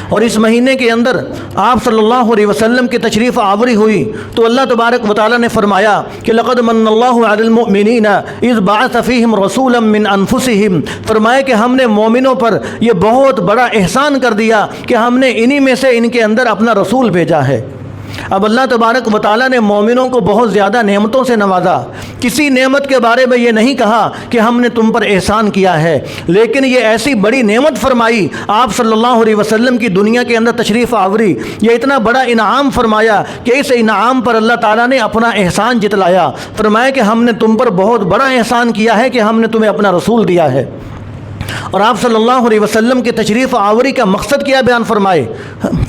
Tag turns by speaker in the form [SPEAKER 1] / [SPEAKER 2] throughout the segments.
[SPEAKER 1] اور اس مہینے کے اندر آپ صلی اللہ علیہ وسلم کی تشریف آوری ہوئی تو اللہ تبارک و تعالیٰ نے فرمایا کہ لقد من اللہ علی المؤمنین اذ بعث فیہم رسولا من انفسہم، فرمایا کہ ہم نے مومنوں پر یہ بہت بڑا احسان کر دیا کہ ہم نے انہی میں سے ان کے اندر اپنا رسول بھیجا ہے۔ اب اللہ تبارک و تعالیٰ نے مومنوں کو بہت زیادہ نعمتوں سے نوازا، کسی نعمت کے بارے میں یہ نہیں کہا کہ ہم نے تم پر احسان کیا ہے، لیکن یہ ایسی بڑی نعمت فرمائی آپ صلی اللہ علیہ وسلم کی دنیا کے اندر تشریف آوری، یہ اتنا بڑا انعام فرمایا کہ اس انعام پر اللہ تعالیٰ نے اپنا احسان جتلایا، فرمایا کہ ہم نے تم پر بہت بڑا احسان کیا ہے کہ ہم نے تمہیں اپنا رسول دیا ہے۔ اور آپ صلی اللہ علیہ وسلم کی تشریف آوری کا مقصد کیا بیان فرمائے؟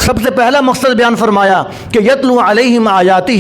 [SPEAKER 1] سب سے پہلا مقصد بیان فرمایا کہ یتلو علیہم آیاتہ۔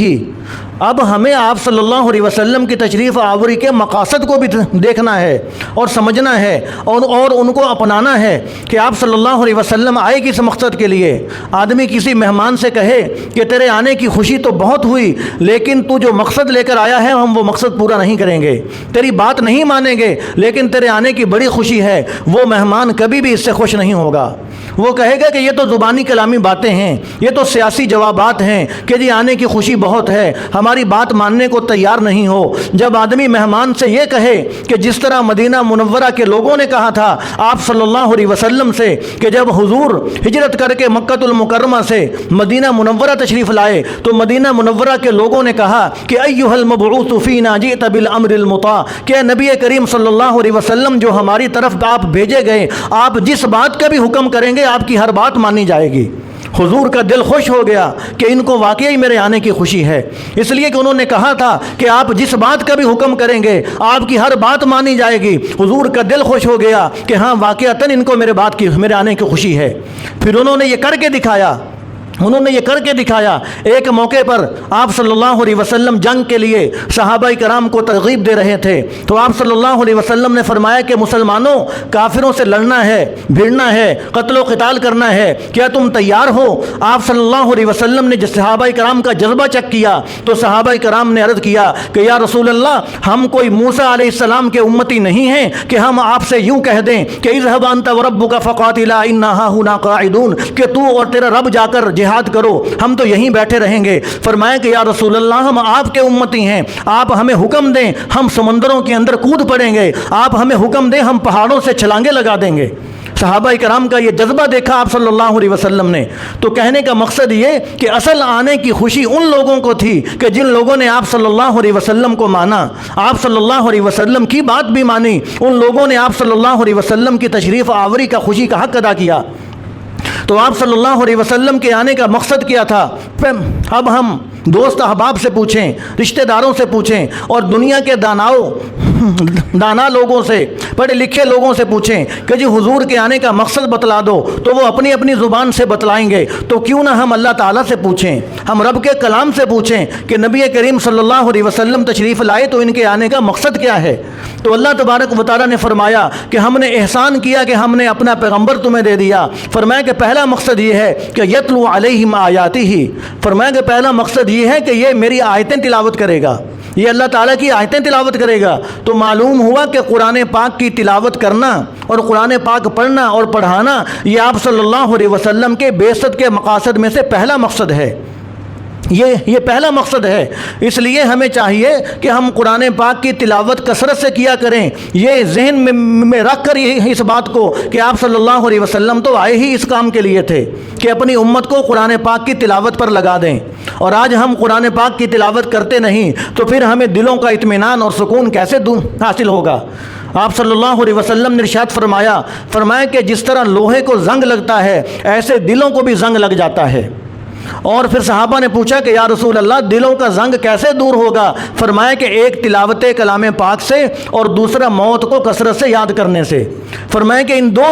[SPEAKER 1] اب ہمیں آپ صلی اللہ علیہ وسلم کی تشریف آوری کے مقاصد کو بھی دیکھنا ہے اور سمجھنا ہے اور ان کو اپنانا ہے کہ آپ صلی اللہ علیہ وسلم آئے کس مقصد کے لیے۔ آدمی کسی مہمان سے کہے کہ تیرے آنے کی خوشی تو بہت ہوئی لیکن تو جو مقصد لے کر آیا ہے ہم وہ مقصد پورا نہیں کریں گے، تیری بات نہیں مانیں گے لیکن تیرے آنے کی بڑی خوشی ہے، وہ مہمان کبھی بھی اس سے خوش نہیں ہوگا۔ وہ کہے گا کہ یہ تو زبانی کلامی باتیں ہیں، یہ تو سیاسی جوابات ہیں کہ جی آنے کی خوشی بہت ہے، ہماری بات ماننے کو تیار نہیں ہو۔ جب آدمی مہمان سے یہ کہے کہ جس طرح مدینہ منورہ کے لوگوں نے کہا تھا آپ صلی اللہ علیہ وسلم سے کہ جب حضور ہجرت کر کے مکہ المکرمہ سے مدینہ منورہ تشریف لائے تو مدینہ منورہ کے لوگوں نے کہا کہ ایھا المبعوث فینا جئت بالامر المطاع، کہ نبی کریم صلی اللہ علیہ وسلم جو ہماری طرف آپ بھیجے گئے، آپ جس بات کا بھی حکم کریں گے آپ کی ہر بات مانی جائے گی۔ حضور کا دل خوش ہو گیا کہ ان کو واقعی میرے آنے کی خوشی ہے، اس لیے کہ انہوں نے کہا تھا کہ آپ جس بات کا بھی حکم کریں گے آپ کی ہر بات مانی جائے گی۔ حضور کا دل خوش ہو گیا کہ ہاں واقعتاً ان کو میرے آنے کی خوشی ہے۔ پھر انہوں نے یہ کر کے دکھایا۔ ایک موقع پر آپ صلی اللہ علیہ وسلم جنگ کے لیے صحابہ کرام کو ترغیب دے رہے تھے تو آپ صلی اللہ علیہ وسلم نے فرمایا کہ مسلمانوں کافروں سے لڑنا ہے، بھیڑنا ہے، قتل و قتال کرنا ہے، کیا تم تیار ہو؟ آپ صلی اللہ علیہ وسلم نے جس صحابہ کرام کا جذبہ چیک کیا تو صحابہ کرام نے عرض کیا کہ یا رسول اللہ ہم کوئی موسیٰ علیہ السلام کے امتی نہیں ہیں کہ ہم آپ سے یوں کہہ دیں کہ اذهب انت وربک فقاتلا انا ہاہنا قاعدون، کہ تو اور تیرا رب جا کر جہاد کرو، ہم تو یہیں بیٹھے رہیں گے۔ فرمایا کہ یا رسول اللہ ہم آپ کے امتی ہیں، آپ ہمیں حکم دیں ہم سمندروں کے اندر کود پڑیں گے، آپ ہمیں حکم دیں ہم پہاڑوں سے چھلانگیں لگا دیں گے۔ صحابہ کرام کا یہ جذبہ دیکھا آپ صلی اللہ علیہ وسلم نے، تو کہنے کا مقصد یہ کہ اصل آنے کی خوشی ان لوگوں کو تھی کہ جن لوگوں نے آپ صلی اللہ علیہ وسلم کو مانا، آپ صلی اللہ علیہ وسلم کی بات بھی مانی، ان لوگوں نے آپ صلی اللہ علیہ وسلم کی تشریف آوری کا خوشی کا حق ادا کیا۔ تو آپ صلی اللہ علیہ وسلم کے آنے کا مقصد کیا تھا؟ اب ہم دوست احباب سے پوچھیں، رشتہ داروں سے پوچھیں اور دنیا کے دانا لوگوں سے، پڑھے لکھے لوگوں سے پوچھیں کہ جی حضور کے آنے کا مقصد بتلا دو، تو وہ اپنی اپنی زبان سے بتلائیں گے۔ تو کیوں نہ ہم اللہ تعالیٰ سے پوچھیں، ہم رب کے کلام سے پوچھیں کہ نبی کریم صلی اللہ علیہ وسلم تشریف لائے تو ان کے آنے کا مقصد کیا ہے؟ تو اللہ تبارک و تعالیٰ نے فرمایا کہ ہم نے احسان کیا کہ ہم نے اپنا پیغمبر تمہیں دے دیا۔ فرمایا کہ پہلا مقصد یہ ہے کہ یتلو علیہم آیاتہ، فرمایا کہ پہلا مقصد یہ ہے کہ یہ میری آیتیں تلاوت کرے گا، یہ اللہ تعالیٰ کی آیتیں تلاوت کرے گا۔ تو معلوم ہوا کہ قرآن پاک کی تلاوت کرنا اور قرآن پاک پڑھنا اور پڑھانا یہ آپ صلی اللہ علیہ وسلم کے بعثت کے مقاصد میں سے پہلا مقصد ہے، یہ پہلا مقصد ہے۔ اس لیے ہمیں چاہیے کہ ہم قرآن پاک کی تلاوت کثرت سے کیا کریں، یہ ذہن میں رکھ کر اس بات کو کہ آپ صلی اللہ علیہ وسلم تو آئے ہی اس کام کے لیے تھے کہ اپنی امت کو قرآن پاک کی تلاوت پر لگا دیں۔ اور آج ہم قرآن پاک کی تلاوت کرتے نہیں تو پھر ہمیں دلوں کا اطمینان اور سکون کیسے حاصل ہوگا؟ آپ صلی اللہ علیہ وسلم نے ارشاد فرمایا کہ جس طرح لوہے کو زنگ لگتا ہے ایسے دلوں کو بھی زنگ لگ جاتا ہے۔ اور پھر صحابہ نے پوچھا کہ یا رسول اللہ دلوں کا زنگ کیسے دور ہوگا؟ فرمایا کہ ایک تلاوت کلام پاک سے اور دوسرا موت کو کثرت سے یاد کرنے سے۔ فرمایا کہ ان دو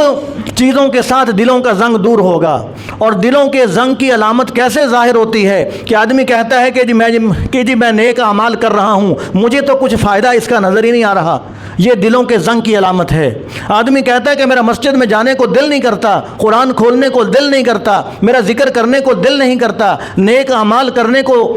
[SPEAKER 1] چیزوں کے ساتھ دلوں کا زنگ دور ہوگا۔ اور دلوں کے زنگ کی علامت کیسے ظاہر ہوتی ہے کہ آدمی کہتا ہے کہ میں نیک اعمال کر رہا ہوں، مجھے تو کچھ فائدہ اس کا نظر ہی نہیں آ رہا، یہ دلوں کے زنگ کی علامت ہے۔ آدمی کہتا ہے کہ میرا مسجد میں جانے کو دل نہیں کرتا، قرآن کھولنے کو دل نہیں کرتا، میرا ذکر کرنے کو دل نہیں کرتا، نیک اعمال کرنے کو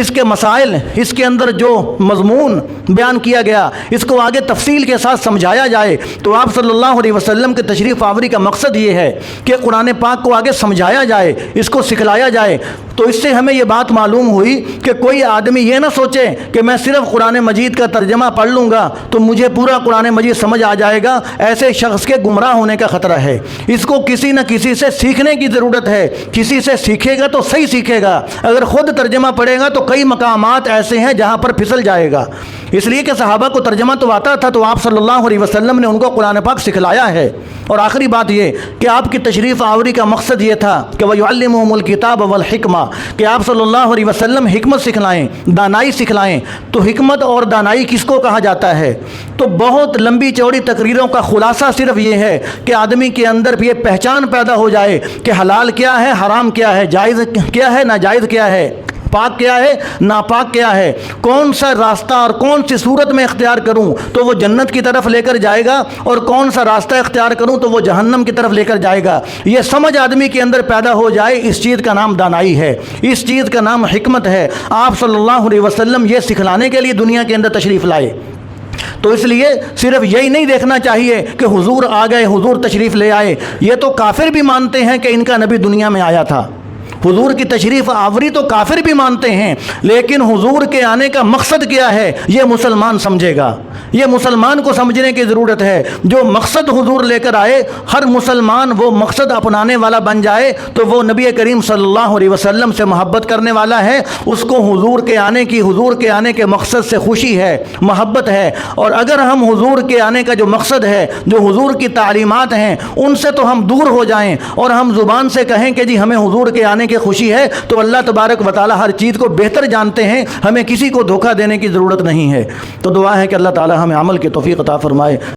[SPEAKER 1] اس کے مسائل، اس کے اندر جو مضمون بیان کیا گیا، اس کو آگے تفصیل کے ساتھ سمجھایا جائے۔ تو آپ صلی اللہ علیہ وسلم کے تشریف آوری کا مقصد یہ ہے کہ قرآن پاک کو آگے سمجھایا جائے، اس کو سکھلایا جائے۔ تو اس سے ہمیں یہ بات معلوم ہوئی کہ کوئی آدمی یہ نہ سوچے کہ میں صرف قرآن مجید کا ترجمہ پڑھ لوں گا تو مجھے پورا قرآن مجید سمجھ آ جائے گا۔ ایسے شخص کے گمراہ ہونے کا خطرہ ہے۔ اس کو کسی نہ کسی سے سیکھنے کی ضرورت ہے۔ کسی سے سیکھے گا تو صحیح سیکھے گا، اگر خود ترجمہ پڑھے گا تو کئی مقامات ایسے ہیں جہاں پر پھسل جائے گا۔ اس لیے کہ صحابہ کو ترجمہ تو آتا تھا، تو آپ صلی اللہ علیہ وسلم نے ان کو قرآن پاک سکھلایا ہے۔ اور آخری بات یہ کہ آپ کی تشریف آوری کا مقصد یہ تھا کہ وَيُعَلِّمُهُمُ الْكِتَابَ وَالْحِکْمَةَ، کہ آپ صلی اللہ علیہ وسلم حکمت سکھلائیں، دانائی سکھلائیں۔ تو حکمت اور دانائی کس کو کہا جاتا ہے؟ تو بہت لمبی چوڑی تقریروں کا خلاصہ صرف یہ ہے کہ آدمی کے اندر یہ پہچان پیدا ہو جائے کہ حلال کیا ہے، حرام کیا ہے، جائز کیا ہے، ناجائز کیا ہے، پاک کیا ہے، ناپاک کیا ہے، کون سا راستہ اور کون سی صورت میں اختیار کروں تو وہ جنت کی طرف لے کر جائے گا، اور کون سا راستہ اختیار کروں تو وہ جہنم کی طرف لے کر جائے گا۔ یہ سمجھ آدمی کے اندر پیدا ہو جائے، اس چیز کا نام دانائی ہے، اس چیز کا نام حکمت ہے۔ آپ صلی اللہ علیہ وسلم یہ سکھلانے کے لیے دنیا کے اندر تشریف لائے۔ تو اس لیے صرف یہی نہیں دیکھنا چاہیے کہ حضور آ گئے، حضور تشریف لے آئے۔ یہ تو کافر بھی مانتے ہیں کہ ان کا نبی دنیا میں آیا تھا۔ حضور کی تشریف آوری تو کافر بھی مانتے ہیں، لیکن حضور کے آنے کا مقصد کیا ہے یہ مسلمان سمجھے گا۔ یہ مسلمان کو سمجھنے کی ضرورت ہے۔ جو مقصد حضور لے کر آئے، ہر مسلمان وہ مقصد اپنانے والا بن جائے تو وہ نبی کریم صلی اللہ علیہ وسلم سے محبت کرنے والا ہے۔ اس کو حضور کے آنے کے مقصد سے خوشی ہے، محبت ہے۔ اور اگر ہم حضور کے آنے کا جو مقصد ہے، جو حضور کی تعلیمات ہیں، ان سے تو ہم دور ہو جائیں اور ہم زبان سے کہیں کہ جی ہمیں حضور کے آنے کی خوشی ہے، تو اللہ تبارک و تعالی ہر چیز کو بہتر جانتے ہیں، ہمیں کسی کو دھوکہ دینے کی ضرورت نہیں ہے۔ تو دعا ہے کہ اللہ تعالی ہمیں عمل کی توفیق عطا فرمائے۔